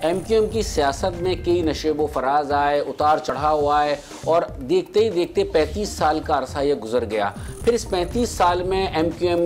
MQM की सियासत में कई नशेबो फराज आए, उतार चढ़ाव आए और देखते ही देखते 35 साल का अरसा ये गुजर गया। फिर इस 35 साल में एमक्यूएम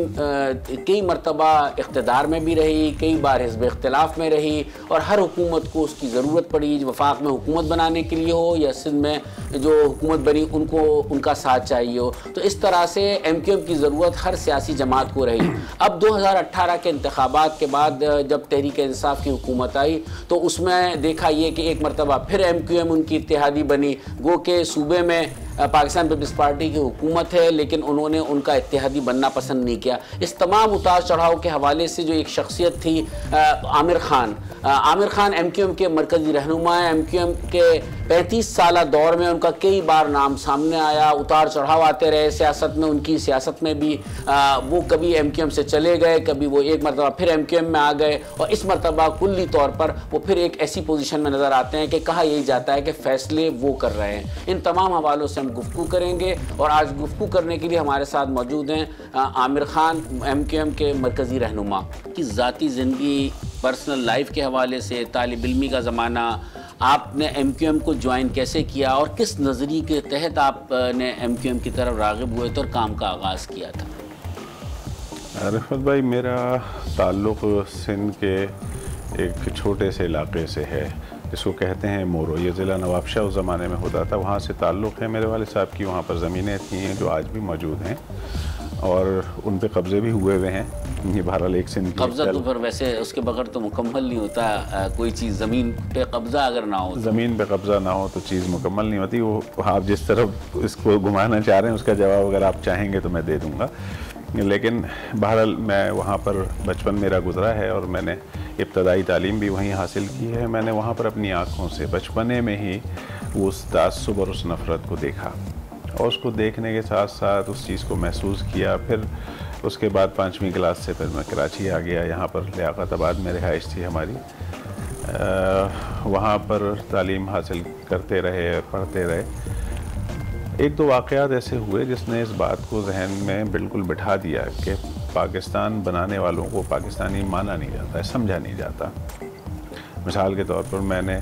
कई मरतबा इक़्तिदार में भी रही, कई बार हिज़्ब इख्तिलाफ में रही और हर हुकूमत को उसकी ज़रूरत पड़ी, वफाक में हुकूमत बनाने के लिए हो या सिंध में जो हुकूमत बनी उनको उनका साथ चाहिए हो। तो इस तरह से एमक्यूएम की ज़रूरत हर सियासी जमात को रही। अब 2018 के इंतखाबात के बाद जब तहरीक इंसाफ की हुकूमत आई तो उसमें देखा ये कि एक मरतबा फिर एमक्यूएम उनकी इत्तेहादी बनी। गो के सूबे में पाकिस्तान पीपल्स पार्टी की हुकूमत है लेकिन उन्होंने उनका इत्तेहादी बनना पसंद नहीं किया। इस तमाम उतार चढ़ाव के हवाले से जो एक शख्सियत थी आमिर खान एमक्यूएम के मरकज़ी रहनुमा हैं। एमक्यूएम के 35 साला दौर में उनका कई बार नाम सामने आया, उतार चढ़ाव आते रहे सियासत में। उनकी सियासत में भी वो कभी एमक्यूएम से चले गए, कभी वो एक मरतबा फिर एमक्यूएम में आ गए और इस मरतबा कुल्ली तौर पर वो फिर एक ऐसी पोजीशन में नज़र आते हैं कि कहा यही जाता है कि फ़ैसले वो कर रहे हैं। इन तमाम हवालों से गुफ्तगू करेंगे और आज गुफ्तगू करने के लिए हमारे साथ मौजूद हैं आमिर खान, एमक्यूएम के मरकज़ी रहनुमा। की ज़ाती ज़िंदगी, पर्सनल लाइफ के हवाले से, तालिब इल्मी का ज़माना, आपने एमक्यूएम को ज्वाइन कैसे किया और किस नज़रिए के तहत आपने एमक्यूएम की तरफ राग़िब हुए थे और काम का आगाज़ किया था? रिफत भाई, मेरा ताल्लुक़ सिंध के एक छोटे से इलाके से है जिसको कहते हैं मोरो। ये ज़िला नवाबशाह उस ज़माने में होता था, वहाँ से ताल्लुक़ है मेरे वाले साहब की। वहाँ पर ज़मीनें थी जो आज भी मौजूद हैं और उन पे कब्ज़े भी हुए हुए हैं। ये बहरहाल एक सिंध की कब्ज़ा तो फिर वैसे उसके बगैर तो मुकम्मल नहीं होता। कोई चीज़ ज़मीन पे कब्ज़ा अगर ना हो, ज़मीन पे कब्ज़ा ना हो तो चीज़ मुकम्मल नहीं होती। वो आप जिस तरफ इसको घुमाना चाह रहे हैं उसका जवाब अगर आप चाहेंगे तो मैं दे दूँगा। लेकिन बहरहाल मैं वहाँ पर बचपन मेरा गुज़रा है और मैंने इब्तदाई तालीम भी वहीं हासिल की है। मैंने वहाँ पर अपनी आँखों से बचपने में ही उस तासुब और उस नफ़रत को देखा और उसको देखने के साथ साथ उस चीज़ को महसूस किया। फिर उसके बाद 5वीं क्लास से फिर मैं कराची आ गया। यहाँ पर लियाकताबाद में रिहाइश थी हमारी। वहाँ पर तालीम हासिल करते रहे, पढ़ते रहे। एक दो वाक़यात ऐसे हुए जिसने इस बात को जहन में बिल्कुल बिठा दिया कि पाकिस्तान बनाने वालों को पाकिस्तानी माना नहीं जाता है, समझा नहीं जाता। मिसाल के तौर पर मैंने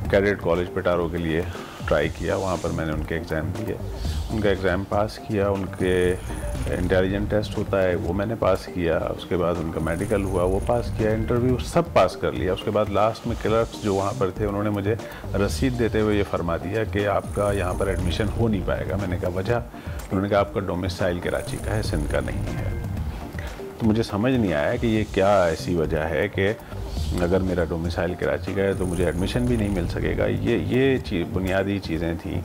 कैडेट कॉलेज पिटारो के लिए ट्राई किया। वहाँ पर मैंने उनके एग्ज़ाम दिए, उनका एग्ज़ाम पास किया। उनके इंटेलिजेंट टेस्ट होता है वो मैंने पास किया। उसके बाद उनका मेडिकल हुआ, वो पास किया। इंटरव्यू सब पास कर लिया। उसके बाद लास्ट में क्लर्क्स जो वहाँ पर थे उन्होंने मुझे रसीद देते हुए ये फरमा दिया कि आपका यहाँ पर एडमिशन हो नहीं पाएगा। मैंने कहा वजह? उन्होंने कहा आपका डोमिसाइल कराची का है, सिंध का नहीं है। तो मुझे समझ नहीं आया कि ये क्या ऐसी वजह है कि अगर मेरा डोमिसाइल कराची का है तो मुझे एडमिशन भी नहीं मिल सकेगा। ये बुनियादी चीज़ें थी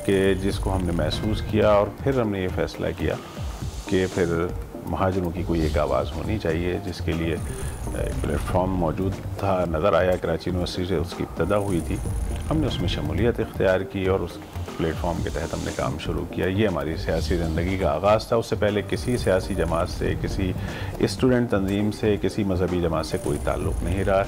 कि जिसको हमने महसूस किया और फिर हमने ये फ़ैसला किया कि फिर महाजरों की कोई एक आवाज़ होनी चाहिए जिसके लिए एक प्लेटफॉर्म मौजूद था। नज़र आया कराची यूनिवर्सिटी से उसकी इब्तदा हुई थी, हमने उसमें शमूलियत इख्तियार की और उस प्लेटफॉर्म के तहत हमने काम शुरू किया। ये हमारी सियासी ज़िंदगी का आगाज़ था। उससे पहले किसी सियासी जमात से, किसी स्टूडेंट तंजीम से, किसी मजहबी जमात से कोई ताल्लुक़ नहीं रहा।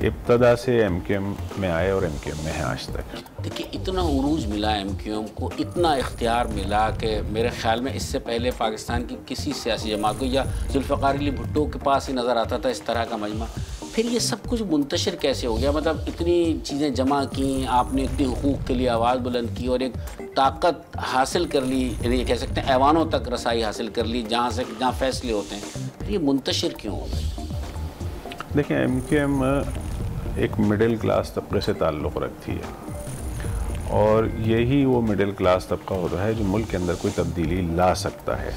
इब्तदा से एमक्यूएम में आए और एमक्यूएम में हैं आज तक। देखिए, इतना उरूज मिला एमक्यूएम को, इतना इख्तियार मिला कि मेरे ख़्याल में इससे पहले पाकिस्तान की किसी सियासी जमात को या जुल्फ़िकार अली भुट्टो के पास ही नज़र आता था इस तरह का मजमा। फिर ये सब कुछ मुंतशिर कैसे हो गया? मतलब इतनी चीज़ें जमा की, आपने इतनी हुकूक़ के लिए आवाज़ बुलंद की और एक ताकत हासिल कर ली, यानी कह सकते हैं ऐवानों तक रसाई हासिल कर ली जहाँ फ़ैसले होते हैं। फिर ये मुंतशिर क्यों हो गए? देखिए, एमक्यूएम एक मिडिल क्लास तबके से ताल्लुक़ रखती है और यही वो मिडिल क्लास तबका होता है जो मुल्क के अंदर कोई तब्दीली ला सकता है।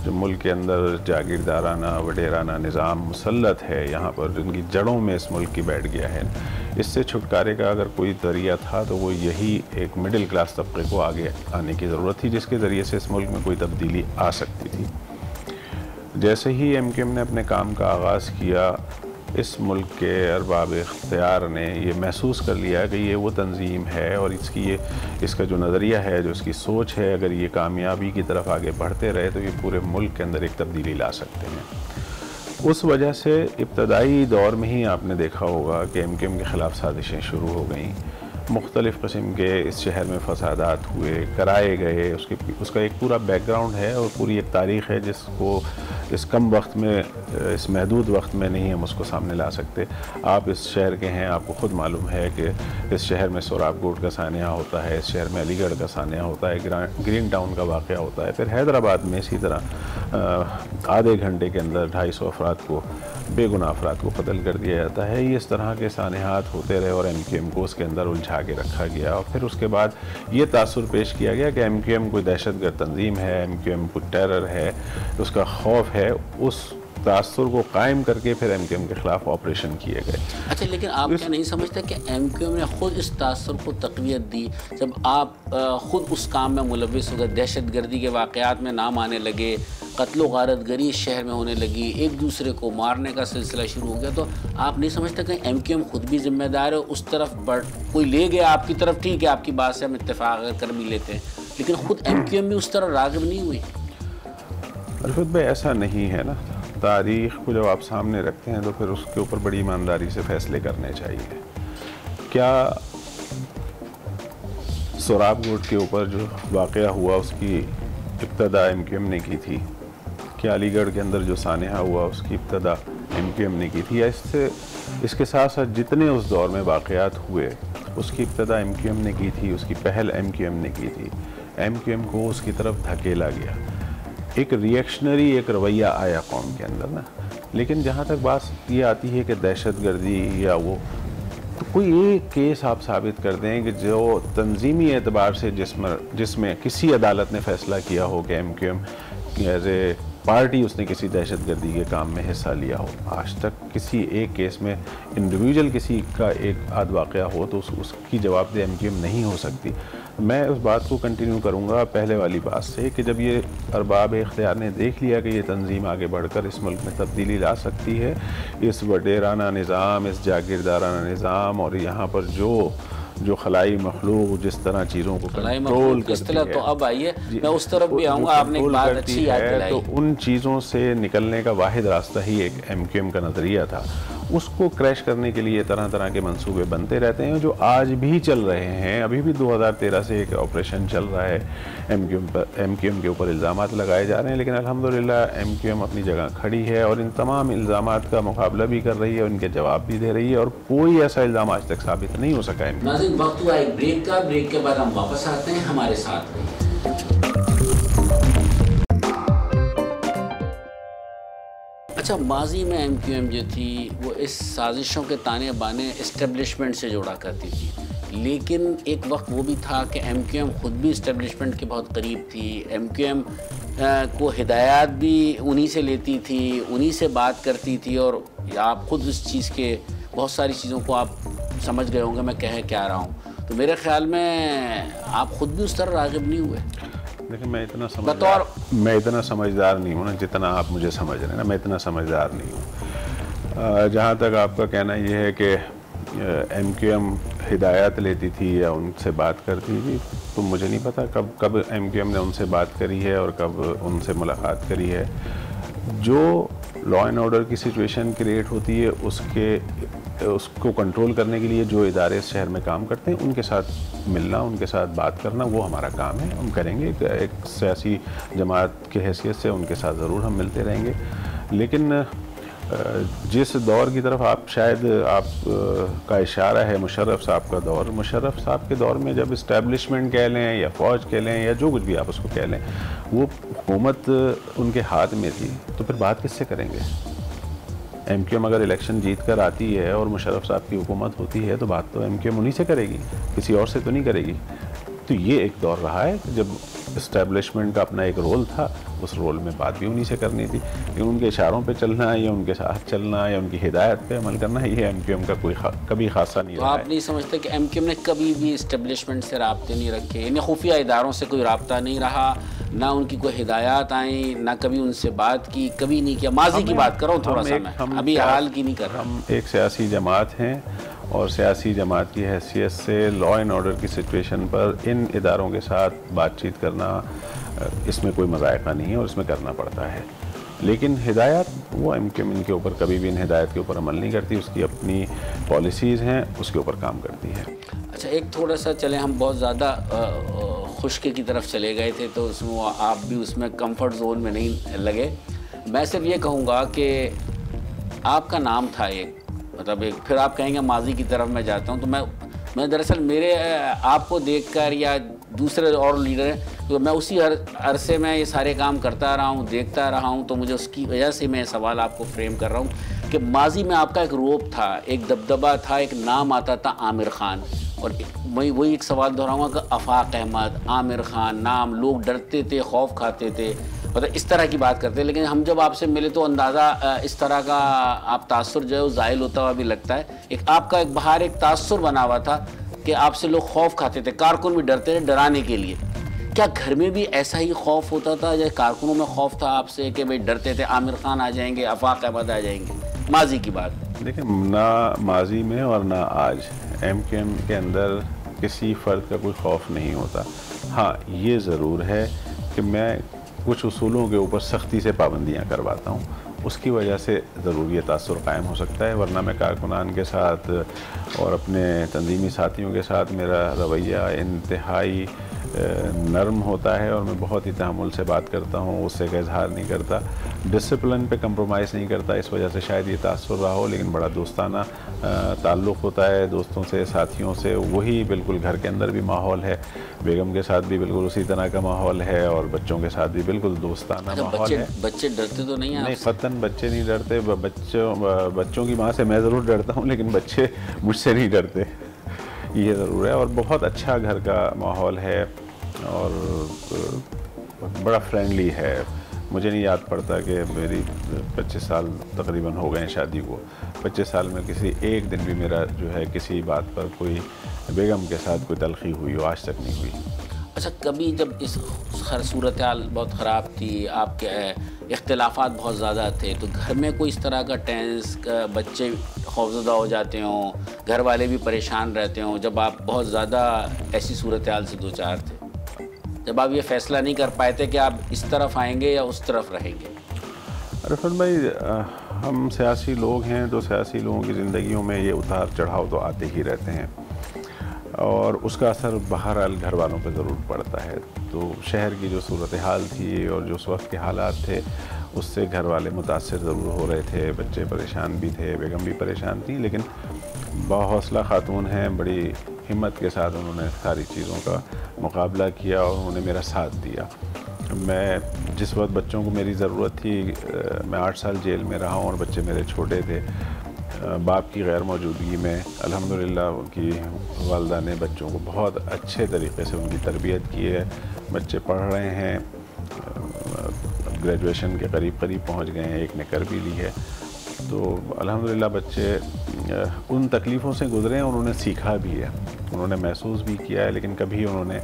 जो मुल्क के अंदर जागीरदाराना वडेराना निज़ाम मुसल्लत है यहाँ पर, जिनकी जड़ों में इस मुल्क की बैठ गया है, इससे छुटकारे का अगर कोई ज़रिया था तो वो यही एक मिडिल क्लास तबके को आगे आने की ज़रूरत थी जिसके ज़रिए से इस मुल्क में कोई तब्दीली आ सकती थी। जैसे ही एमक्यूएम ने अपने काम का आगाज़ किया, इस मुल्क के अरबाब इख्तियार ने ये महसूस कर लिया कि ये वो तंजीम है और इसका जो नज़रिया है, जो इसकी सोच है, अगर ये कामयाबी की तरफ आगे बढ़ते रहे तो ये पूरे मुल्क के अंदर एक तब्दीली ला सकते हैं। उस वजह से इब्तदाई दौर में ही आपने देखा होगा कि एमक्यूएम के ख़िलाफ़ साजिशें शुरू हो गई मुख्तलिफ़ किस्म के इस शहर में फसादात हुए, कराए गए, उसका एक पूरा बैकग्राउंड है और पूरी एक तारीख़ है जिसको इस कम वक्त में, इस महदूद वक्त में नहीं हम उसको सामने ला सकते। आप इस शहर के हैं, आपको ख़ुद मालूम है कि इस शहर में सोराबकोट का सानिया होता है, इस शहर में अलीगढ़ का सानिया होता है, ग्रीन टाउन का वाक़या होता है, फिर हैदराबाद में इसी तरह आधे घंटे के अंदर 250 अफराद को, बेगुनाह अफराद को कत्ल कर दिया जाता है। ये इस तरह के सानियात होते रहे और MQM को उसके अंदर उलझा के रखा गया और फिर उसके बाद ये तासुर पेश किया गया कि MQM कोई दहशतगर्द तंजीम है, MQM कोई टेरर है, उसका खौफ है। उस तासुर को कायम करके फिर MQM के ख़िलाफ़ ऑपरेशन किए गए। अच्छा, लेकिन आप क्या नहीं समझते कि MQM ने ख़ुद इस तासुर को तक़वियत दी जब आप ख़ुद उस काम में मुलव्विस हो गए, दहशतगर्दी के वाक़यात में नाम आने लगे, कत्लो गारतगरी इस शहर में होने लगी, एक दूसरे को मारने का सिलसिला शुरू हो गया, तो आप नहीं समझते कि MQM खुद भी ज़िम्मेदार है? उस तरफ कोई ले गया आपकी तरफ, ठीक है, आपकी बात से हम इत्तेफाक कर भी लेते हैं, लेकिन ख़ुद MQM भी उस तरह राग़िब नहीं हुई। अरफत भाई, ऐसा नहीं है ना। तारीख़ को जब आप सामने रखते हैं तो फिर उसके ऊपर बड़ी ईमानदारी से फ़ैसले करने चाहिए। क्या सोराबकोट के ऊपर जो वाक़या हुआ उसकी इब्तदा MQM ने की थी? क्या अलीगढ़ के अंदर जो सानिया हुआ उसकी इब्तदा MQM ने की थी? या इसके साथ साथ जितने उस दौर में वाक़यात हुए उसकी इब्तदा MQM ने की थी, उसकी पहल MQM ने की थी। MQM को उसकी तरफ धकेला गया, एक रिएक्शनरी एक रवैया आया कौम के अंदर ना। लेकिन जहाँ तक बात ये आती है कि दहशतगर्दी या वो, तो कोई एक केस आप साबित कर दें कि जो तंजीमी एतबार से जिसमें किसी अदालत ने फ़ैसला किया हो कि MQM एज ए पार्टी उसने किसी दहशतगर्दी के काम में हिस्सा लिया हो। आज तक किसी एक केस में इंडिविजुअल किसी का एक आध वाक़या हो तो उसकी जवाबदेही MQM नहीं हो सकती। मैं उस बात को कंटिन्यू करूँगा पहले वाली बात से कि जब ये अरबाब इख्तियार ने देख लिया कि ये तंजीम आगे बढ़कर इस मुल्क में तब्दीली ला सकती है, इस वडेराना निज़ाम, इस जागीरदाराना निज़ाम और यहाँ पर जो खलाई मखलूक जिस तरह चीज़ों को कंट्रोल करती है, तो अब आइए मैं उस तरफ भी आऊँगा। आपने एक बात अच्छी याद दिलाई, तो उन चीज़ों से निकलने का वाहिद रास्ता ही एक MQM का नज़रिया था। उसको क्रैश करने के लिए तरह तरह के मंसूबे बनते रहते हैं जो आज भी चल रहे हैं। अभी भी 2013 से एक ऑपरेशन चल रहा है, MQM के ऊपर इल्ज़ामात लगाए जा रहे हैं, लेकिन अल्हम्दुलिल्लाह MQM अपनी जगह खड़ी है और इन तमाम इल्ज़ामात का मुकाबला भी कर रही है, उनके जवाब भी दे रही है और कोई ऐसा इल्ज़ाम आज तक साबित नहीं हो सका है। नाज़रीन, वक्त हुआ एक ब्रेक का, ब्रेक के बाद हम वापस आते हैं, हमारे साथ रहिए। अच्छा, माजी में MQM जो थी वो इस साजिशों के ताने बाने इस्टेब्लिशमेंट से जोड़ा करती थी, लेकिन एक वक्त वो भी था कि MQM ख़ुद भी इस्टेब्लिशमेंट के बहुत करीब थी। MQM को हिदायत भी उन्हीं से लेती थी, उन्हीं से बात करती थी और आप ख़ुद इस चीज़ के बहुत सारी चीज़ों को आप समझ गए होंगे मैं कह क्या रहा हूँ। तो मेरे ख़्याल में आप ख़ुद भी उस तरह राग़िब नहीं हुए। देखिए, मैं इतना समझदार नहीं हूँ ना जितना आप मुझे समझ रहे हैं ना। मैं इतना समझदार नहीं हूँ। जहाँ तक आपका कहना ये है कि MQM हिदायत लेती थी या उनसे बात करती थी, तो मुझे नहीं पता कब MQM ने उनसे बात करी है और कब उनसे मुलाकात करी है। जो लॉ एंड ऑर्डर की सिचुएशन क्रिएट होती है उसको कंट्रोल करने के लिए जो इदारे इस शहर में काम करते हैं उनके साथ मिलना, उनके साथ बात करना, वो हमारा काम है, हम करेंगे। एक सियासी जमात की हैसियत से उनके साथ ज़रूर हम मिलते रहेंगे। लेकिन जिस दौर की तरफ आप का इशारा है, मुशर्रफ साहब का दौर, मुशर्रफ साहब के दौर में जब इस्टेब्लिशमेंट कह लें या फ़ौज कह लें या जो कुछ भी आप उसको कह लें, वो हुकूमत उनके हाथ में थी, तो फिर बात किससे करेंगे? MQM अगर इलेक्शन जीत कर आती है और मुशर्रफ साहब की हुकूमत होती है तो बात तो MQM उन्हीं से करेगी, किसी और से तो नहीं करेगी। तो ये एक दौर रहा है जब इस्टेब्लिशमेंट का अपना एक रोल था, उस रोल में बात भी उन्हीं से करनी थी। लेकिन उनके इशारों पे चलना या उनके साथ चलना या उनकी हिदायत पे अमल करना, ये MQM का कभी खासा नहीं रहा है। आप नहीं समझते कि MQM ने कभी भी इस्टेब्लिशमेंट से राब्ते नहीं रखे, इन्हें खुफिया इदारों से कोई राब्ता नहीं रहा, ना उनकी कोई हिदायत आई, ना कभी उनसे बात की, कभी नहीं किया। माजी की बात कर रहा हूँ थोड़ा सा, मैं अभी हाल की नहीं कर रहा। हम एक सियासी जमात हैं और सियासी जमात की हैसियत से लॉ एंड ऑर्डर की सिचुएशन पर इन इदारों के साथ बातचीत करना, इसमें कोई मज़ायक़ा नहीं है और इसमें करना पड़ता है। लेकिन हिदायत वो MQM इनके ऊपर कभी भी इन हिदायत के ऊपर अमल नहीं करती, उसकी अपनी पॉलिसीज़ हैं, उसके ऊपर काम करती है। अच्छा, एक थोड़ा सा चले, हम बहुत ज़्यादा खुश्की की तरफ चले गए थे तो उसमें आप भी उसमें कंफर्ट जोन में नहीं लगे। मैं सिर्फ ये कहूँगा कि आपका नाम था एक, मतलब एक, फिर आप कहेंगे माजी की तरफ मैं जाता हूँ, तो मैं दरअसल मेरे आपको देखकर या दूसरे और लीडर हैं तो मैं उसी अरसे में ये सारे काम करता रहा हूँ, देखता रहा हूँ, तो मुझे उसकी वजह से मैं सवाल आपको फ्रेम कर रहा हूँ कि माजी में आपका एक रोब था, एक दबदबा था, एक नाम आता था आमिर खान, और मैं वही एक सवाल दोहराऊँगा कि आफाक अहमद, आमिर खान नाम, लोग डरते थे, खौफ खाते थे, मतलब इस तरह की बात करते हैं। लेकिन हम जब आपसे मिले तो अंदाज़ा इस तरह का आप तासुर जो है वो ज़ाहिल होता हुआ भी लगता है। एक आपका एक बाहर एक तासुर बना हुआ था कि आपसे लोग खौफ खाते थे, कारकुन भी डरते थे डराने के लिए। क्या घर में भी ऐसा ही खौफ होता था, या कारकुनों में खौफ था आपसे कि भाई डरते थे आमिर खान आ जाएंगे, आफाक अहमद आ जाएंगे? माजी की बात देखिए, ना माजी में और ना आज MQM के अंदर किसी फ़र्द का कोई खौफ नहीं होता। हाँ, ये ज़रूर है कि मैं कुछ उसूलों के ऊपर सख्ती से पाबंदियाँ करवाता हूँ, उसकी वजह से ज़रूर ये तासुर कायम हो सकता है, वरना मैं कारकुनान के साथ और अपने तंजीमी साथियों के साथ मेरा रवैया इंतहाई नरम होता है और मैं बहुत ही तहम्मुल से बात करता हूँ, उससे का इजहार नहीं करता, डिसिप्लिन पे कंप्रोमाइज़ नहीं करता। इस वजह से शायद ये तासुर रहा हो, लेकिन बड़ा दोस्ताना ताल्लुक़ होता है दोस्तों से, साथियों से। वही बिल्कुल घर के अंदर भी माहौल है, बेगम के साथ भी बिल्कुल उसी तरह का माहौल है और बच्चों के साथ भी बिल्कुल दोस्ताना माहौल है। बच्चे डरते तो नहीं हैं? नहीं, क़तन बच्चे नहीं डरते। बच्चों की माँ से मैं ज़रूर डरता हूँ, लेकिन बच्चे मुझसे नहीं डरते, ये ज़रूर है। और बहुत अच्छा घर का माहौल है और बड़ा फ्रेंडली है। मुझे नहीं याद पड़ता कि मेरी 25 साल तकरीबन हो गए हैं शादी को, 25 साल में किसी एक दिन भी मेरा जो है किसी बात पर कोई बेगम के साथ कोई तलखी हुई हो, आज तक नहीं हुई। अच्छा, कभी जब इस सूरत हाल बहुत ख़राब थी, आपके इख्तिलाफ़ात बहुत ज़्यादा थे, तो घर में कोई इस तरह का टेंस, बच्चे खौफज़दा हो जाते हों, घर वाले भी परेशान रहते हों, जब आप बहुत ज़्यादा ऐसी सूरत हाल से दो चार थे, जब आप ये फ़ैसला नहीं कर पाए थे कि आप इस तरफ आएंगे या उस तरफ रहेंगे? अरफत भाई, हम सियासी लोग हैं तो सियासी लोगों की ज़िंदगियों में ये उतार चढ़ाव तो आते ही रहते हैं और उसका असर बहरहाल घर वालों पर ज़रूर पड़ता है। तो शहर की जो सूरत हाल थी और जो उस वक्त के हालात थे, उससे घर वाले मुतासर ज़रूर हो रहे थे, बच्चे परेशान भी थे, बेगम भी परेशान थी, लेकिन बाहौसला खातून हैं, बड़ी हिम्मत के साथ उन्होंने सारी चीज़ों का मुकाबला किया और उन्होंने मेरा साथ दिया। मैं जिस वक्त बच्चों को मेरी ज़रूरत थी, मैं 8 साल जेल में रहा हूँ और बच्चे मेरे छोटे थे, बाप की गैर मौजूदगी में अल्हम्दुलिल्लाह उनकी वालिदा ने बच्चों को बहुत अच्छे तरीके से उनकी तरबियत की है। बच्चे पढ़ रहे हैं, ग्रेजुएशन के करीब पहुंच गए हैं, एक ने कर भी ली है। तो अल्हम्दुलिल्लाह बच्चे उन तकलीफ़ों से गुज़रे हैं, उन्होंने सीखा भी है, उन्होंने महसूस भी किया है, लेकिन कभी उन्होंने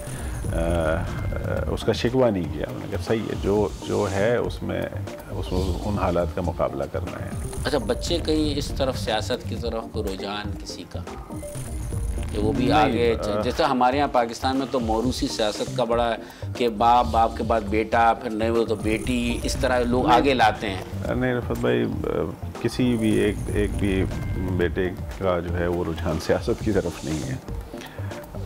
उसका शिकवा नहीं किया। उन्होंने कहा सही है, जो है उसमें उन हालात का मुकाबला करना है। अच्छा, बच्चे कहीं इस तरफ सियासत की तरफ को रुझान किसी का कि वो भी आगे, जैसे हमारे यहाँ पाकिस्तान में तो मौरूसी सियासत का बड़ा है कि बाप के बाद बेटा, फिर नहीं वो तो बेटी, इस तरह लोग आगे लाते हैं। नहीं रफ़त भाई, किसी भी एक भी बेटे का जो है वो रुझान सियासत की तरफ नहीं है।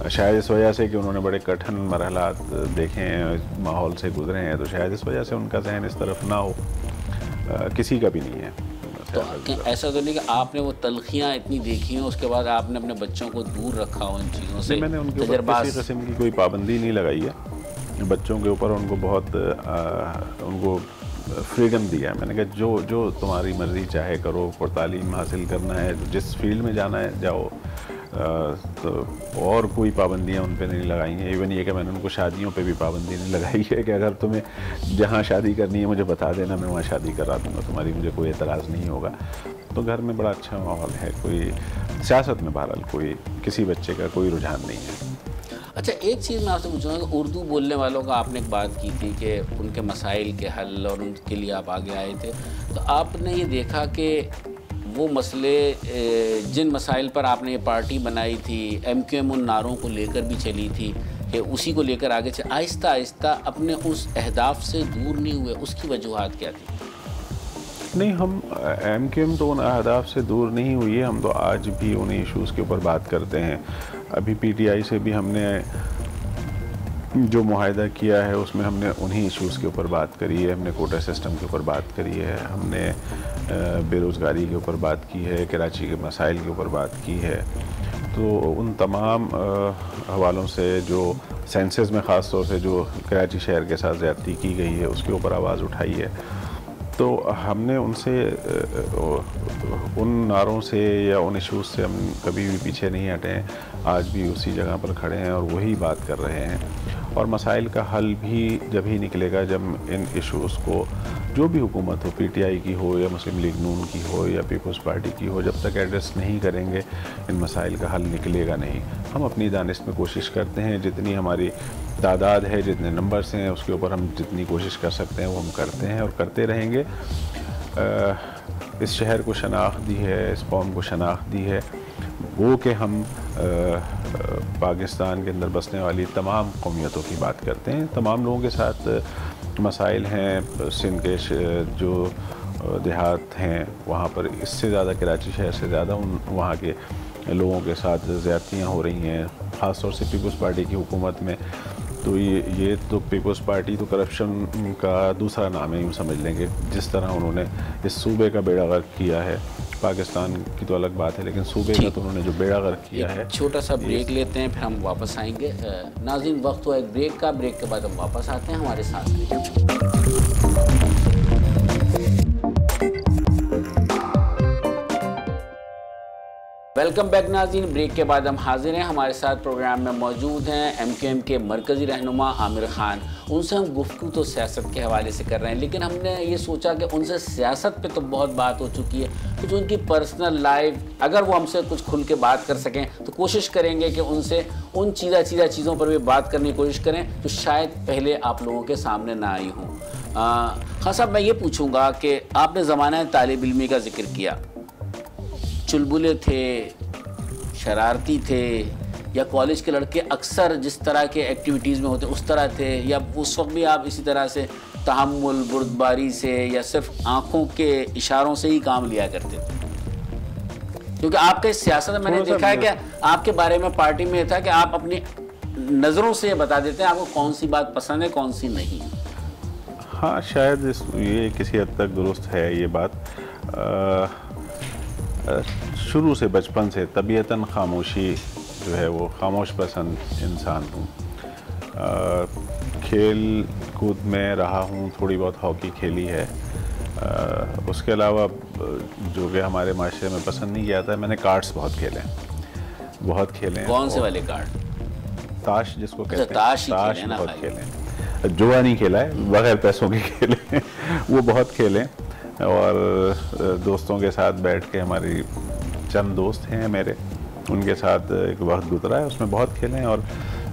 शायद इस वजह से कि उन्होंने बड़े कठिन मरहलात देखे हैं, माहौल से गुजरे हैं, तो शायद इस वजह से उनका जहन इस तरफ ना हो। किसी का भी नहीं है। तो ऐसा तो नहीं कि आपने वो तलखियाँ इतनी देखी हैं, उसके बाद आपने अपने बच्चों को दूर रखा हो इन चीज़ों से? मैंने उनके ऊपर किसी किस्म की कोई पाबंदी नहीं लगाई है बच्चों के ऊपर। उनको बहुत उनको फ्रीडम दिया है। मैंने कहा जो तुम्हारी मर्ज़ी चाहे करो, तालीम हासिल करना है, जिस फील्ड में जाना है जाओ, तो और कोई पाबंदियाँ उन पे नहीं लगाई हैं। इवन ये कि मैंने उनको शादियों पे भी पाबंदी नहीं लगाई है कि अगर तुम्हें जहाँ शादी करनी है मुझे बता देना, मैं वहाँ शादी करा दूँगा तुम्हारी, मुझे कोई एतराज़ नहीं होगा। तो घर में बड़ा अच्छा माहौल है, कोई सियासत में बहरहाल कोई किसी बच्चे का कोई रुझान नहीं है। अच्छा, एक चीज़ मैं आपसे पूछूँगा कि उर्दू बोलने वालों का आपने एक बात की थी कि उनके मसाइल के हल और उनके लिए आप आगे आए थे, तो आपने ये देखा कि वो मसले, जिन मसाइल पर आपने ये पार्टी बनाई थी, MQM उन नारों को लेकर भी चली थी कि उसी को लेकर आगे आहिस्ता आहिस्ता अपने उस अहदाफ से दूर नहीं हुए, उसकी वजूहात क्या थी? नहीं, हम MQM तो उन अहदाफ से दूर नहीं हुई है, हम तो आज भी उन्हीं इश्यूज़ के ऊपर बात करते हैं। अभी PTI से भी हमने जो मुआहदा किया है उसमें हमने उन्हीं इश्यूज़ के ऊपर बात करी है, हमने कोटा सिस्टम के ऊपर बात करी है, हमने बेरोज़गारी के ऊपर बात की है, कराची के मसाइल के ऊपर बात की है। तो उन तमाम हवालों से जो सेंसस में ख़ास तौर से जो कराची शहर के साथ ज़्यादती की गई है उसके ऊपर आवाज़ उठाई है। तो हमने उनसे उन नारों से या उन इश्यूज़ से हम कभी भी पीछे नहीं हटे हैं, आज भी उसी जगह पर खड़े हैं और वही बात कर रहे हैं। और मसाइल का हल भी जब ही निकलेगा जब इन इश्यूज़ को जो भी हुकूमत हो, PTI की हो या मुस्लिम लीग नून की हो या पीपल्स पार्टी की हो, जब तक एड्रेस नहीं करेंगे इन मसाइल का हल निकलेगा नहीं। हम अपनी दानिश में कोशिश करते हैं, जितनी हमारी तादाद है, जितने नंबर्स हैं, उसके ऊपर हम जितनी कोशिश कर सकते हैं वो हम करते हैं और करते रहेंगे। इस शहर को शनाख्त दी है, इस कौम को शनाख्त दी है, वो कि हम पाकिस्तान के अंदर बसने वाली तमाम कौमियतों की बात करते हैं। तमाम लोगों के साथ मसाइल हैं, सिंध के जो देहात हैं वहाँ पर इससे ज़्यादा, कराची शहर से ज़्यादा वहाँ के लोगों के साथ ज़्यादतियाँ हो रही हैं, ख़ास तौर से पीपल्स पार्टी की हुकूमत में। तो ये तो पीपल्स पार्टी तो करप्शन का दूसरा नाम है, यूँ समझ लेंगे। जिस तरह उन्होंने इस सूबे का बेड़ा गर्क किया है, पाकिस्तान की तो अलग बात है, लेकिन सूबे का तो उन्होंने जो बेड़ा गर्क किया है। छोटा सा ब्रेक लेते हैं, फिर हम वापस आएंगे। नाज़रीन, वक्त हुआ एक ब्रेक का, ब्रेक के बाद हम वापस आते हैं, हमारे साथ। वेलकम बैक नाज़रीन, ब्रेक के बाद हम हाजिर हैं। हमारे साथ प्रोग्राम में मौजूद हैं MQM के मरकज़ी रहनुमा आमिर ख़ान। उनसे हम गुफ्तगू तो सियासत के हवाले से कर रहे हैं, लेकिन हमने ये सोचा कि उनसे सियासत पे तो बहुत बात हो चुकी है, कुछ उनकी पर्सनल लाइफ, अगर वो हमसे कुछ खुल के बात कर सकें तो कोशिश करेंगे कि उनसे उन चीज़ों पर भी बात करने की कोशिश करें जो शायद पहले आप लोगों के सामने ना आई हों। ख़ान साहब, मैं ये पूछूँगा कि आपने ज़माना तालिब इल्मी का जिक्र किया, चुलबुले थे, शरारती थे, या कॉलेज के लड़के अक्सर जिस तरह के एक्टिविटीज़ में होते उस तरह थे, या उस वक्त भी आप इसी तरह से तहम्मुल, बुर्दबारी से या सिर्फ आँखों के इशारों से ही काम लिया करते थे? क्योंकि आपके सियासत में मैंने देखा है कि आपके बारे में पार्टी में था कि आप अपनी नज़रों से बता देते हैं आपको कौन सी बात पसंद है, कौन सी नहीं। हाँ, शायद ये किसी हद तक दुरुस्त है ये बात। शुरू से, बचपन से तबीयतन खामोशी जो है वो खामोश पसंद इंसान हूँ। खेल कूद में रहा हूँ, थोड़ी बहुत हॉकी खेली है। उसके अलावा जो कि हमारे माशरे में पसंद नहीं किया था, मैंने कार्ड्स बहुत खेले हैं। कौन से वाले कार्ड? ताश जिसको कहते हैं, ताश बहुत खेले हैं। जुआ नहीं खेला है, बगैर पैसों के खेले हैं, वो बहुत खेले हैं। और दोस्तों के साथ बैठ के, हमारी चंद दोस्त हैं मेरे, उनके साथ एक वक्त गुजरा है, उसमें बहुत खेले हैं। और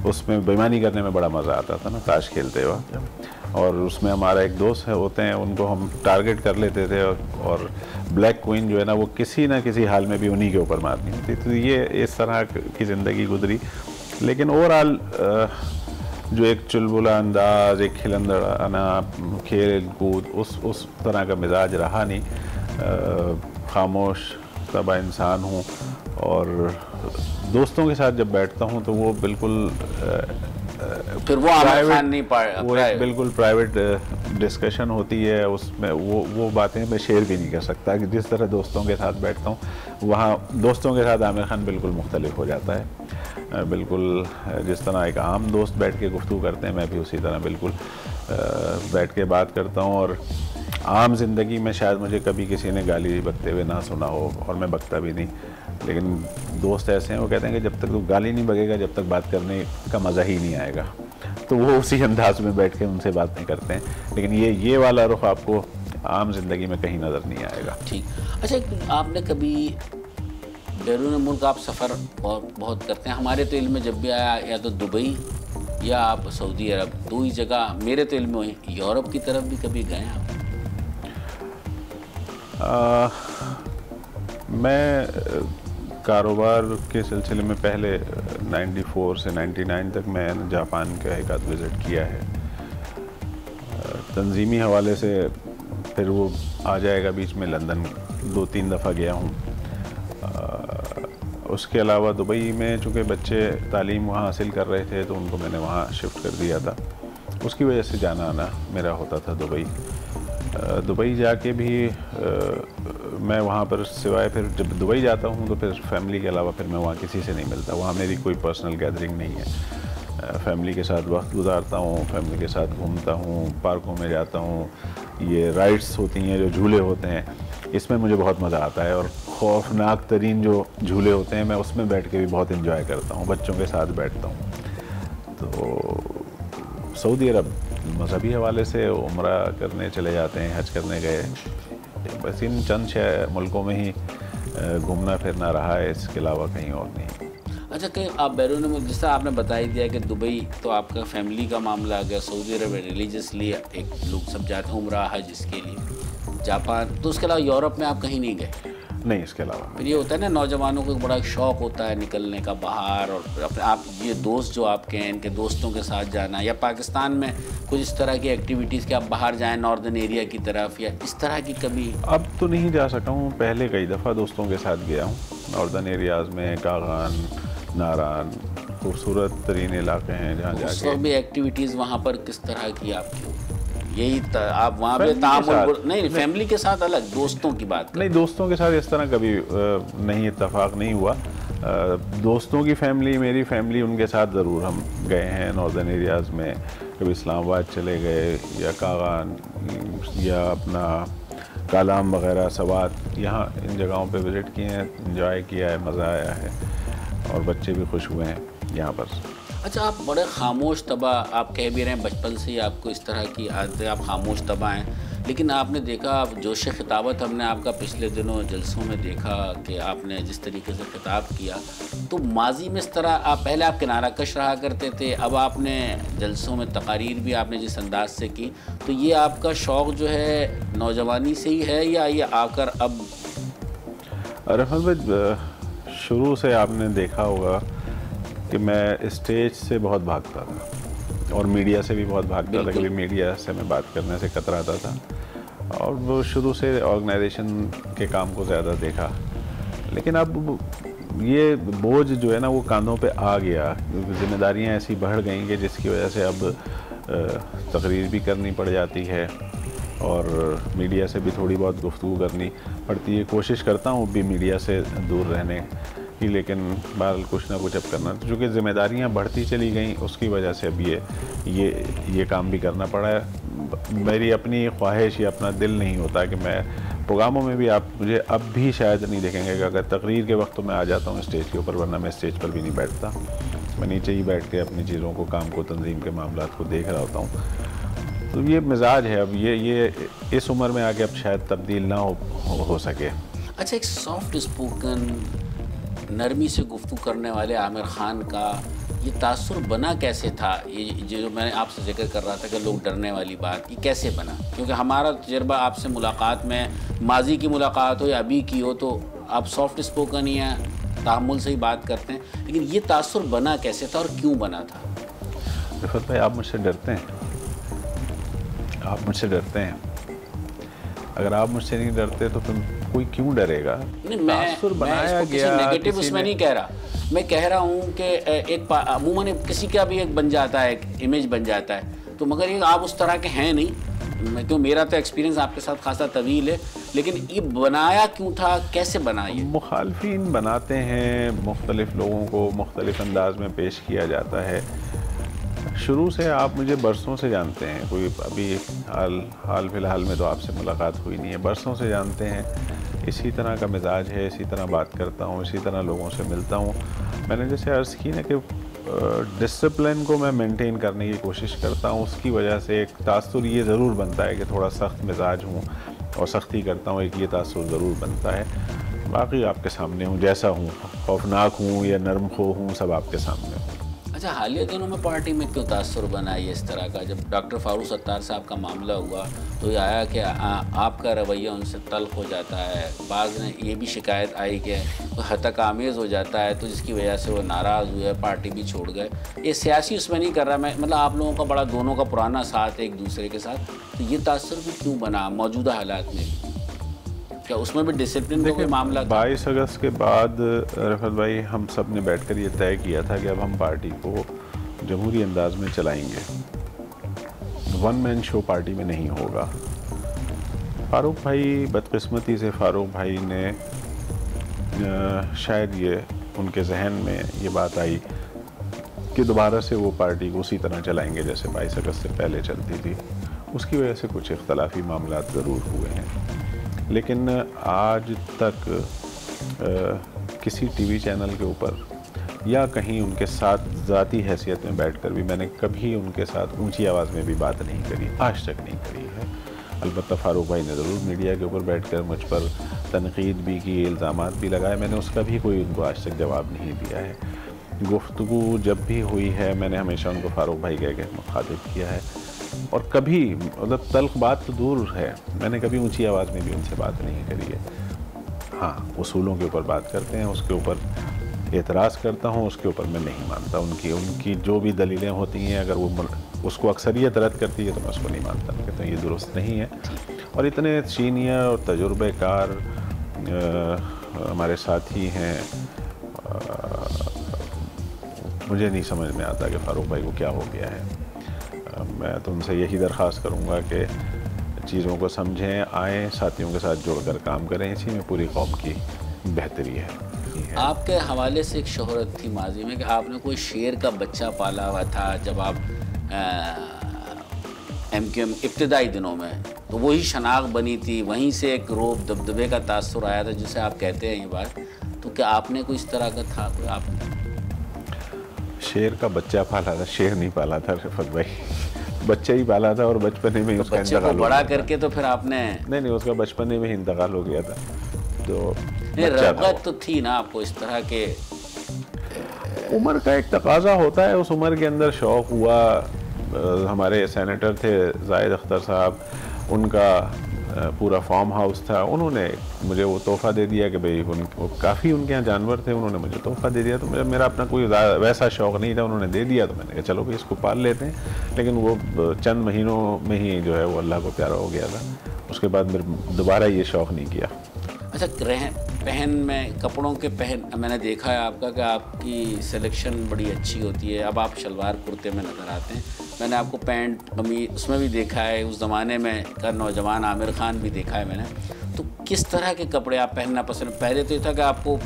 उसमें बेईमानी करने में बड़ा मज़ा आता था ना, ताश खेलते वक्त। और उसमें हमारा एक दोस्त होते हैं, उनको हम टारगेट कर लेते थे, और ब्लैक क्वीन जो है ना, वो किसी ना किसी हाल में भी उन्हीं के ऊपर मारनी होती। तो ये इस तरह की ज़िंदगी गुजरी। लेकिन ओवरऑल जो एक चुलबुला अंदाज, एक खिलंदड़ाना खेल कूद, उस तरह का मिजाज रहा नहीं। खामोश तबा इंसान हूँ, और दोस्तों के साथ जब बैठता हूँ तो वो बिल्कुल फिर वो आमिर खान नहीं वो एक बिल्कुल प्राइवेट डिस्कशन होती है, उसमें वो बातें मैं शेयर भी नहीं कर सकता। कि जिस तरह दोस्तों के साथ बैठता हूँ, वहाँ दोस्तों के साथ आमिर खान बिल्कुल मुख्तलिफ हो जाता है। बिल्कुल जिस तरह एक आम दोस्त बैठ के गुफ्तगू करते हैं, मैं भी उसी तरह बिल्कुल बैठ के बात करता हूँ। और आम ज़िंदगी में शायद मुझे कभी किसी ने गाली बकते हुए ना सुना हो, और मैं बकता भी नहीं। लेकिन दोस्त ऐसे हैं, वो कहते हैं कि जब तक तू गाली नहीं बकेगा, जब तक बात करने का मज़ा ही नहीं आएगा। तो वो उसी अंदाज में बैठ के उनसे बातें करते हैं। लेकिन ये वाला रुख आपको आम ज़िंदगी में कहीं नज़र नहीं आएगा। ठीक। अच्छा, आपने कभी बैरून मुल्क आप सफ़र बहुत करते हैं, हमारे तो इल्म में जब भी आया या तो दुबई या आप सऊदी अरब, दो ही जगह मेरे तो इल्म में। यूरोप की तरफ भी कभी गए आप? मैं कारोबार के सिलसिले में पहले 94 से 99 तक मैं जापान का एक आध विज़िट किया है। तंजीमी हवाले से फिर वो आ जाएगा बीच में। लंदन 2-3 दफ़ा गया हूँ। उसके अलावा दुबई में चूँकि बच्चे तालीम वहाँ हासिल कर रहे थे तो उनको मैंने वहाँ शिफ्ट कर दिया था, उसकी वजह से जाना आना मेरा होता था दुबई। दुबई जाके भी मैं वहाँ पर सिवाय फिर जब दुबई जाता हूँ तो फिर फैमिली के अलावा फिर मैं वहाँ किसी से नहीं मिलता। वहाँ मेरी कोई पर्सनल गैदरिंग नहीं है। फैमिली के साथ वक्त गुजारता हूँ, फैमिली के साथ घूमता हूँ, पार्कों में जाता हूँ। ये राइड्स होती हैं, जो झूले होते हैं, इसमें मुझे बहुत मज़ा आता है। और खौफनाक तरीन जो झूले होते हैं मैं उसमें बैठ के भी बहुत इंजॉय करता हूँ, बच्चों के साथ बैठता हूँ। तो सऊदी अरब मजहबी हवाले से उम्रा करने चले जाते हैं, हज करने गए, बस इन चंद मुल्कों में ही घूमना फिरना रहा है, इसके अलावा कहीं और नहीं। अच्छा, कहीं आप बैरून मुल्क, जिस तरह आपने बता ही दिया कि दुबई तो आपका फैमिली का मामला आ गया, सऊदी अरब रिलीजियसली एक लोग सब जाते हैं उम्रा हज इसके लिए, जापान, तो उसके अलावा यूरोप में आप कहीं नहीं गए? नहीं, इसके अलावा। फिर ये होता है ना, नौजवानों को बड़ा शौक़ होता है निकलने का बाहर, और अपने आप ये दोस्त जो आपके हैं इनके दोस्तों के साथ जाना, या पाकिस्तान में कुछ इस तरह की एक्टिविटीज़ कि आप बाहर जाएं नॉर्दर्न एरिया की तरफ, या इस तरह की कभी? अब तो नहीं जा सका हूँ, पहले कई दफ़ा दोस्तों के साथ गया हूँ नॉर्दर्न एरियाज़ में। कागान, नारान, खूबसूरत तरीन इलाके हैं जहाँ जाके। उस वक्त भी एक्टिविटीज़ वहाँ पर किस तरह की आपकी? यही आप वहाँ पे तामुल नहीं, फैमिली के साथ अलग, दोस्तों की बात नहीं, दोस्तों के साथ इस तरह कभी नहीं, इत्तेफाक नहीं हुआ। दोस्तों की फैमिली, मेरी फैमिली, उनके साथ ज़रूर हम गए हैं नॉर्दर्न एरियाज़ में। कभी इस्लामाबाद चले गए, या कागान, या अपना कालाम वगैरह, सवात, यहाँ इन जगहों पे विज़िट किए हैं, इंजॉय किया है, मज़ा आया है, और बच्चे भी खुश हुए हैं यहाँ पर। अच्छा, आप बड़े खामोश तबा, आप कह भी रहे हैं बचपन से ही आपको इस तरह की आदतें, आप खामोश तबा हैं, लेकिन आपने देखा, आप जोश खिताबत हमने आपका पिछले दिनों जलसों में देखा कि आपने जिस तरीके से खिताब किया, तो माजी में इस तरह आप पहले आप किनारा कश रहा करते थे, अब आपने जलसों में तकारीर भी आपने जिस अंदाज से की, तो ये आपका शौक़ जो है नौजवानी से ही है, या ये आकर अब? रहमत भाई, शुरू से आपने देखा होगा कि मैं स्टेज से बहुत भागता था और मीडिया से भी बहुत भागता था। कभी मीडिया से मैं बात करने से कतराता था, और वो शुरू से ऑर्गेनाइजेशन के काम को ज़्यादा देखा। लेकिन अब ये बोझ जो है ना वो कांधों पे आ गया, जिम्मेदारियां ऐसी बढ़ गई कि जिसकी वजह से अब तकरीर भी करनी पड़ जाती है, और मीडिया से भी थोड़ी बहुत गुफ्तगू करनी पड़ती है। कोशिश करता हूँ भी मीडिया से दूर रहने की, लेकिन बहरहाल कुछ ना कुछ अब करना, चूँकि ज़िम्मेदारियाँ बढ़ती चली गई, उसकी वजह से अब ये काम भी करना पड़ा है। मेरी अपनी ख्वाहिश या अपना दिल नहीं होता कि मैं प्रोग्रामों में भी, आप मुझे अब भी शायद नहीं देखेंगे कि अगर तकरीर के वक्त तो मैं आ जाता हूँ स्टेज के ऊपर, वरना मैं स्टेज पर भी नहीं बैठता। मैं नीचे ही बैठ के अपनी चीज़ों को, काम को, तंजीम के मामला को देख रहा होता हूँ। तो ये मिजाज है अब, ये इस उम्र में आके अब शायद तब्दील ना हो सके। अच्छा, एक सॉफ्ट स्पोकन, नरमी से गुफ्तगू करने वाले आमिर खान का ये तासुर बना कैसे था? ये जो मैंने आपसे जिक्र कर रहा था कि लोग डरने वाली बात, ये कैसे बना? क्योंकि हमारा तजर्बा आपसे मुलाकात में, माजी की मुलाकात हो या अभी की हो, तो आप सॉफ्ट स्पोकन ही हैं, तामुल से ही बात करते हैं, लेकिन ये तासुर बना कैसे था और क्यों बना था? रिफत भाई, आप मुझसे डरते हैं, आप मुझसे डरते हैं। अगर आप मुझसे नहीं डरते तो फिर कोई क्यों डरेगा? नहीं, मैं बनाया गया, नेगेटिव उसमें नहीं कह रहा, मैं कह रहा हूँ कि एक अमूमन किसी का भी एक बन जाता है, एक इमेज बन जाता है, तो मगर ये आप उस तरह के हैं नहीं। क्यों, मेरा तो एक्सपीरियंस आपके साथ खासा तवील है, लेकिन ये बनाया क्यों था, कैसे बना? ये मुखालफिन बनाते हैं, मुख्तलिफ लोगों को मुख्तलिफ अंदाज में पेश किया जाता है। शुरू से आप मुझे बरसों से जानते हैं, कोई अभी हाल फिलहाल में तो आपसे मुलाकात हुई नहीं है, बरसों से जानते हैं। इसी तरह का मिजाज है, इसी तरह बात करता हूँ, इसी तरह लोगों से मिलता हूँ। मैंने जैसे अर्ज़ की ना कि डिसिप्लिन को मैं मेंटेन करने की कोशिश करता हूँ, उसकी वजह से एक तासुर ये ज़रूर बनता है कि थोड़ा सख्त मिजाज हूँ और सख्ती करता हूँ, एक ये तासुर ज़रूर बनता है। बाकी आपके सामने हूँ, जैसा हूँ, खौफनाक हूँ या नरम खो हूँ, सब आपके सामने हूँ। अच्छा, हालिया दिनों में पार्टी में क्यों तासुर बना है इस तरह का? जब डॉक्टर फारूक सत्तार साहब का मामला हुआ तो ये आया कि आपका रवैया उनसे तल्ख हो जाता है, बाज़ ने ये भी शिकायत आई कि हतक आमेज़ हो जाता है, तो जिसकी वजह से वो नाराज़ हुए, पार्टी भी छोड़ गए। ये सियासी उसमें नहीं कर रहा मैं, मतलब आप लोगों का बड़ा दोनों का पुराना साथ एक दूसरे के साथ, तो ये तासुर भी क्यों बना मौजूदा हालात में? क्या उसमें भी डिसिप्लिन का कोई मामला था? 22 अगस्त के बाद रफत भाई हम सब ने बैठकर ये तय किया था कि अब हम पार्टी को जमहूरी अंदाज में चलाएंगे, वन मैन शो पार्टी में नहीं होगा। फारूक भाई, बदकिस्मती से फारूक भाई ने शायद ये उनके जहन में ये बात आई कि दोबारा से वो पार्टी को उसी तरह चलाएंगे जैसे 22 अगस्त से पहले चलती थी। उसकी वजह से कुछ इख्तलाफी मामला ज़रूर हुए हैं, लेकिन आज तक किसी टीवी चैनल के ऊपर या कहीं उनके साथ ज़ाती हैसियत में बैठकर भी मैंने कभी उनके साथ ऊंची आवाज़ में भी बात नहीं करी, आज तक नहीं करी है। अलबत्ता फ़ारूक भाई ने ज़रूर मीडिया के ऊपर बैठकर मुझ पर तनकीद भी की, इल्ज़ामात भी लगाए, मैंने उसका भी कोई उनको आज तक जवाब नहीं दिया है। गुफ्तगू जब भी हुई है मैंने हमेशा उनको फ़ारूक भाई कह के मुखातिब किया है, और कभी मतलब तल्ख बात तो दूर है, मैंने कभी ऊंची आवाज़ में भी उनसे बात नहीं करी है। हाँ, उसूलों के ऊपर बात करते हैं, उसके ऊपर एतराज़ करता हूँ, उसके ऊपर मैं नहीं मानता। उनकी जो भी दलीलें होती हैं अगर वो उसको अक्सरियत रद्द करती है तो मैं उसको नहीं मानता, मैं कहता हूँ ये दुरुस्त नहीं है। और इतने सीनियर और तजुर्बेकार हमारे साथी हैं, मुझे नहीं समझ में आता कि फ़ारूक भाई को क्या हो गया है। मैं तो उनसे यही दरख्वास्त करूँगा कि चीज़ों को समझें, आएँ, साथियों के साथ जुड़कर काम करें, इसी में पूरी कौम की बेहतरी है। आपके हवाले से एक शोहरत थी माजी में कि आपने कोई शेर का बच्चा पाला हुआ था जब आप MQM इब्तिदाई दिनों में, तो वही शनाख्त बनी थी, वहीं से एक रोब दबदबे का तासुर आया था जिसे आप कहते हैं ये बात, तो क्या आपने कोई इस तरह का था? कोई आपने शेर का बच्चा पाला था? शेर नहीं पाला था रफत भाई, बच्चा ही पाला था और बचपने में ही उसका इंतकाल बड़ा करके तो फिर आपने नहीं, उसका बचपने में ही इंतकाल हो गया था। तो रग़बत तो थी ना आपको इस तरह के? उम्र का एक तकाजा होता है, उस उम्र के अंदर शौक़ हुआ। हमारे सेनेटर थे जाहिद अख्तर साहब, उनका पूरा फार्म हाउस था, उन्होंने मुझे वो तोहफ़ा दे दिया कि भाई काफ़ी उनके यहाँ जानवर थे, उन्होंने मुझे तोहफ़ा दे दिया। तो मेरा अपना कोई वैसा शौक़ नहीं था, उन्होंने दे दिया तो मैंने कहा चलो भाई इसको पाल लेते हैं। लेकिन वो चंद महीनों में ही जो है वो अल्लाह को प्यारा हो गया था, उसके बाद मेरे दोबारा ये शौक़ नहीं किया। अच्छा, पहन में कपड़ों के मैंने देखा है आपका कि आपकी सिलेक्शन बड़ी अच्छी होती है। अब आप शलवार कुर्ते में नज़र आते हैं, मैंने आपको पैंट कमीज उसमें भी देखा है, उस ज़माने में का नौजवान आमिर खान भी देखा है मैंने। तो किस तरह के कपड़े आप पहनना पसंद? पहले तो ये था कि आपको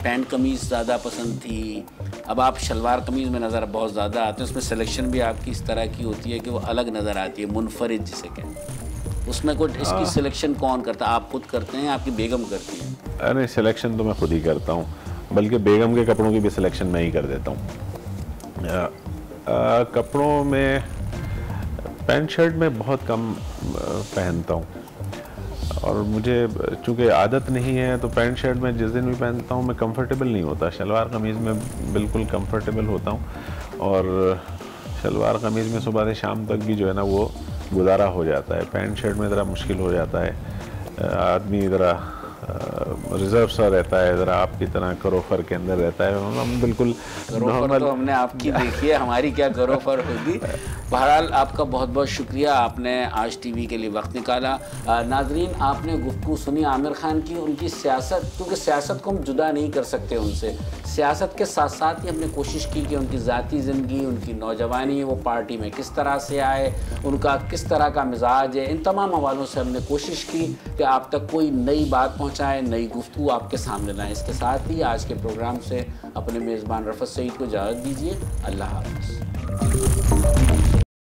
पैंट कमीज़ ज़्यादा पसंद थी, अब आप शलवार कमीज़ में नज़र बहुत ज़्यादा आते हैं, उसमें सिलेक्शन भी आपकी इस तरह की होती है कि वो अलग नज़र आती है, मुनफरिद जिसे कहते हैं। उसमें कुछ इसकी सिलेक्शन कौन करता है? आप खुद करते हैं, आपकी बेगम करती है? अरे सिलेक्शन तो मैं खुद ही करता हूँ, बल्कि बेगम के कपड़ों की भी सिलेक्शन मैं ही कर देता हूँ। कपड़ों में पैंट शर्ट में बहुत कम पहनता हूँ, और मुझे चूँकि आदत नहीं है तो पैंट शर्ट में जिस दिन भी पहनता हूँ मैं कंफर्टेबल नहीं होता। शलवार कमीज़ में बिल्कुल कंफर्टेबल होता हूँ, और शलवार कमीज़ में सुबह से शाम तक भी जो है ना वो गुजारा हो जाता है। पैंट शर्ट में ज़रा मुश्किल हो जाता है, आदमी ज़रा रिजर्व सा रहता है, ज़रा आपकी तरह करोफर के अंदर रहता है। हम बिल्कुल करोफर तो हमने आपकी देखी है, हमारी क्या करोफर होगी। बहरहाल आपका बहुत बहुत शुक्रिया, आपने आज टीवी के लिए वक्त निकाला। नाजरीन, आपने गुफ्तगू सुनी आमिर खान की, उनकी सियासत, क्योंकि सियासत को हम जुदा नहीं कर सकते उनसे, सियासत के साथ साथ ही हमने कोशिश की कि उनकी ज़ाती ज़िंदगी, उनकी नौजवानी, वो पार्टी में किस तरह से आए, उनका किस तरह का मिजाज है, इन तमाम हवालों से हमने कोशिश की कि आप तक कोई नई बात पहुँचाएँ, नई गुफ्तगू आपके सामने लाएँ। इसके साथ ही आज के प्रोग्राम से अपने मेज़बान रफ़त सईद को इजाज़त दीजिए। अल्लाह हाफ़िज़।